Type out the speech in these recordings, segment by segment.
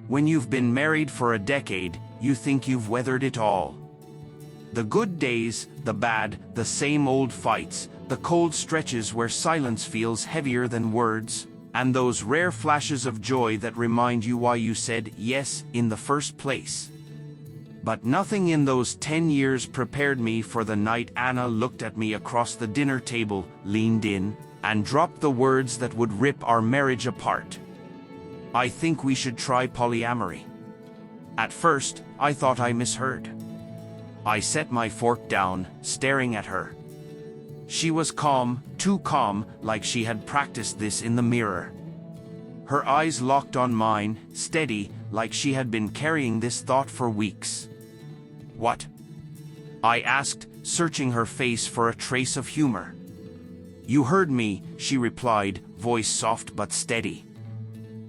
When you've been married for a decade, you think you've weathered it all. The good days, the bad, the same old fights, the cold stretches where silence feels heavier than words, and those rare flashes of joy that remind you why you said yes in the first place. But nothing in those 10 years prepared me for the night Anna looked at me across the dinner table, leaned in, and dropped the words that would rip our marriage apart. I think we should try polyamory. At first, I thought I misheard. I set my fork down, staring at her. She was calm, too calm, like she had practiced this in the mirror. Her eyes locked on mine, steady, like she had been carrying this thought for weeks. What? I asked, searching her face for a trace of humor. You heard me, she replied, voice soft but steady.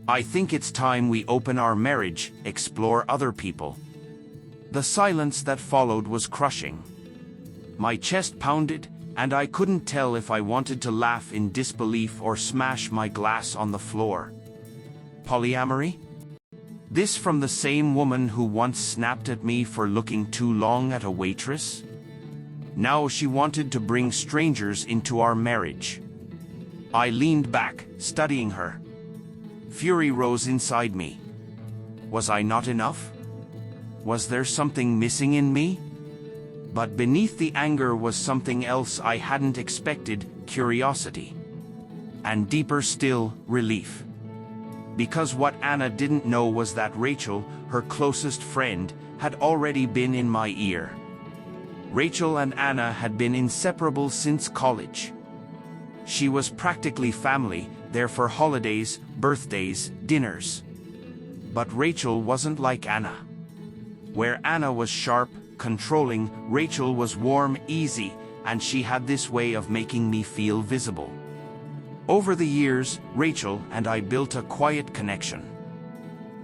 I think it's time we open our marriage, explore other people. The silence that followed was crushing. My chest pounded, and I couldn't tell if I wanted to laugh in disbelief or smash my glass on the floor. Polyamory? This from the same woman who once snapped at me for looking too long at a waitress? Now she wanted to bring strangers into our marriage. I leaned back, studying her. Fury rose inside me. Was I not enough? Was there something missing in me? But beneath the anger was something else I hadn't expected, curiosity. And deeper still, relief. Because what Anna didn't know was that Rachel, her closest friend, had already been in my ear. Rachel and Anna had been inseparable since college. She was practically family, there for holidays, birthdays, dinners. But Rachel wasn't like Anna. Where Anna was sharp, controlling, Rachel was warm, easy, and she had this way of making me feel visible. Over the years, Rachel and I built a quiet connection.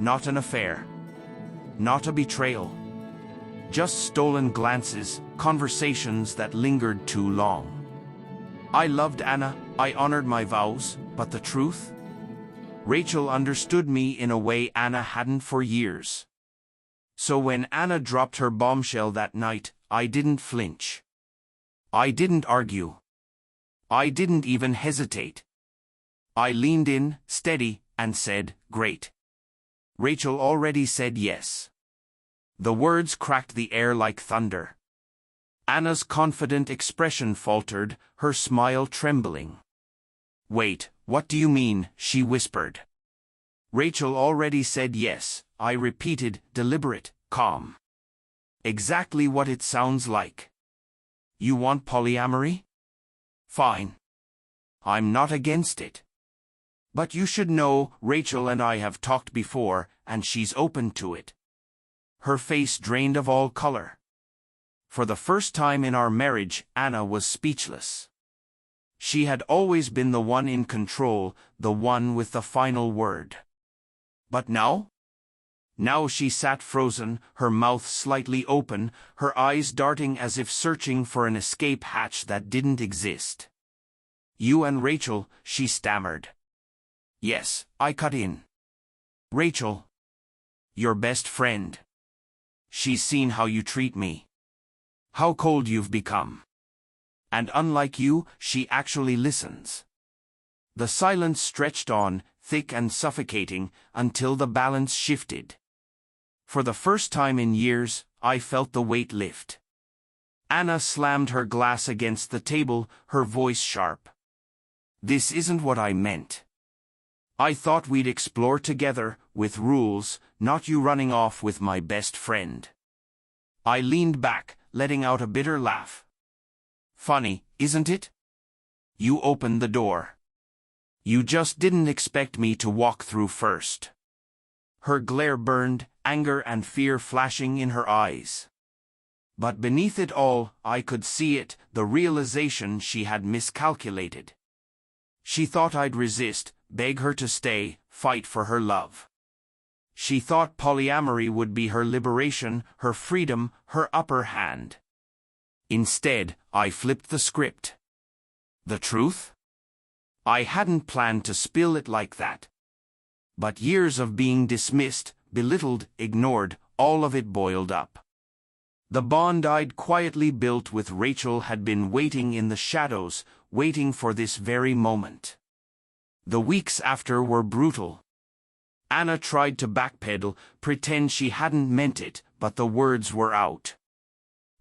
Not an affair. Not a betrayal. Just stolen glances, conversations that lingered too long. I loved Anna, I honored my vows, but the truth? Rachel understood me in a way Anna hadn't for years. So when Anna dropped her bombshell that night, I didn't flinch. I didn't argue. I didn't even hesitate. I leaned in, steady, and said, "Great." Rachel already said yes. The words cracked the air like thunder. Anna's confident expression faltered, her smile trembling. "Wait, what do you mean?" she whispered. Rachel already said yes, I repeated, deliberate, calm. Exactly what it sounds like. You want polyamory? Fine. I'm not against it. But you should know, Rachel and I have talked before, and she's open to it. Her face drained of all color. For the first time in our marriage, Anna was speechless. She had always been the one in control, the one with the final word. But now? Now she sat frozen, her mouth slightly open, her eyes darting as if searching for an escape hatch that didn't exist. You and Rachel, she stammered. Yes, I cut in. Rachel. Your best friend. She's seen how you treat me. How cold you've become. And unlike you, she actually listens. The silence stretched on, thick and suffocating, until the balance shifted. For the first time in years, I felt the weight lift. Anna slammed her glass against the table, her voice sharp. This isn't what I meant. I thought we'd explore together, with rules, not you running off with my best friend. I leaned back, letting out a bitter laugh. Funny, isn't it? You opened the door. You just didn't expect me to walk through first. Her glare burned, anger and fear flashing in her eyes. But beneath it all, I could see it, the realization she had miscalculated. She thought I'd resist, beg her to stay, fight for her love. She thought polyamory would be her liberation, her freedom, her upper hand. Instead, I flipped the script. The truth? I hadn't planned to spill it like that. But years of being dismissed, belittled, ignored, all of it boiled up. The bond I'd quietly built with Rachel had been waiting in the shadows, waiting for this very moment. The weeks after were brutal. Anna tried to backpedal, pretend she hadn't meant it, but the words were out.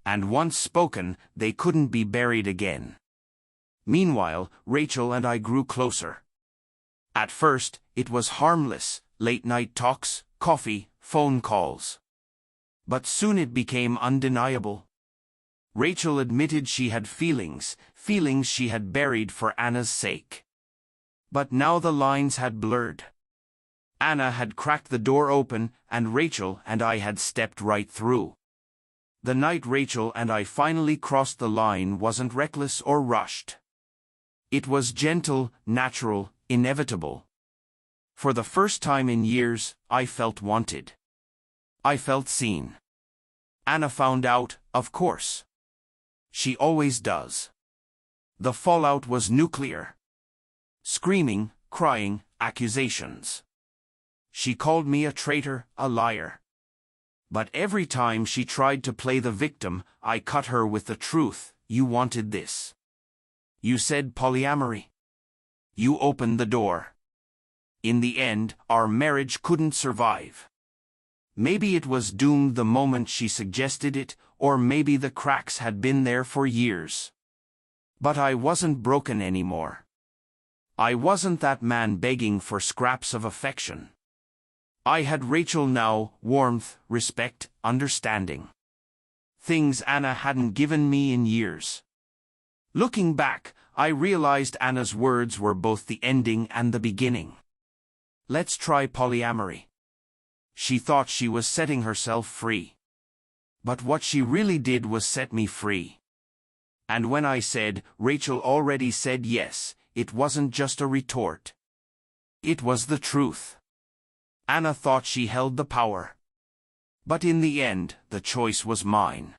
And once spoken, they couldn't be buried again. Meanwhile, Rachel and I grew closer. At first, it was harmless, late-night talks, coffee, phone calls. But soon it became undeniable. Rachel admitted she had feelings she had buried for Anna's sake. But now the lines had blurred. Anna had cracked the door open, and Rachel and I had stepped right through. The night Rachel and I finally crossed the line wasn't reckless or rushed. It was gentle, natural, inevitable. For the first time in years, I felt wanted. I felt seen. Anna found out, of course. She always does. The fallout was nuclear. Screaming, crying, accusations. She called me a traitor, a liar. But every time she tried to play the victim, I cut her with the truth. You wanted this. You said polyamory. You opened the door. In the end, our marriage couldn't survive. Maybe it was doomed the moment she suggested it, or maybe the cracks had been there for years. But I wasn't broken anymore. I wasn't that man begging for scraps of affection. I had Rachel now, warmth, respect, understanding. Things Anna hadn't given me in years. Looking back, I realized Anna's words were both the ending and the beginning. Let's try polyamory. She thought she was setting herself free. But what she really did was set me free. And when I said, Rachel already said yes, it wasn't just a retort. It was the truth. Anna thought she held the power. But in the end, the choice was mine.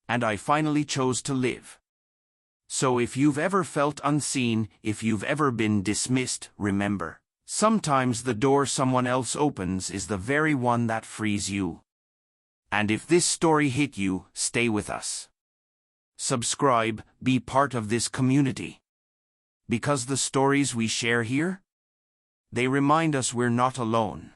And I finally chose to live. So if you've ever felt unseen, if you've ever been dismissed, remember, sometimes the door someone else opens is the very one that frees you. And if this story hit you, stay with us. Subscribe, be part of this community. Because the stories we share here, they remind us we're not alone.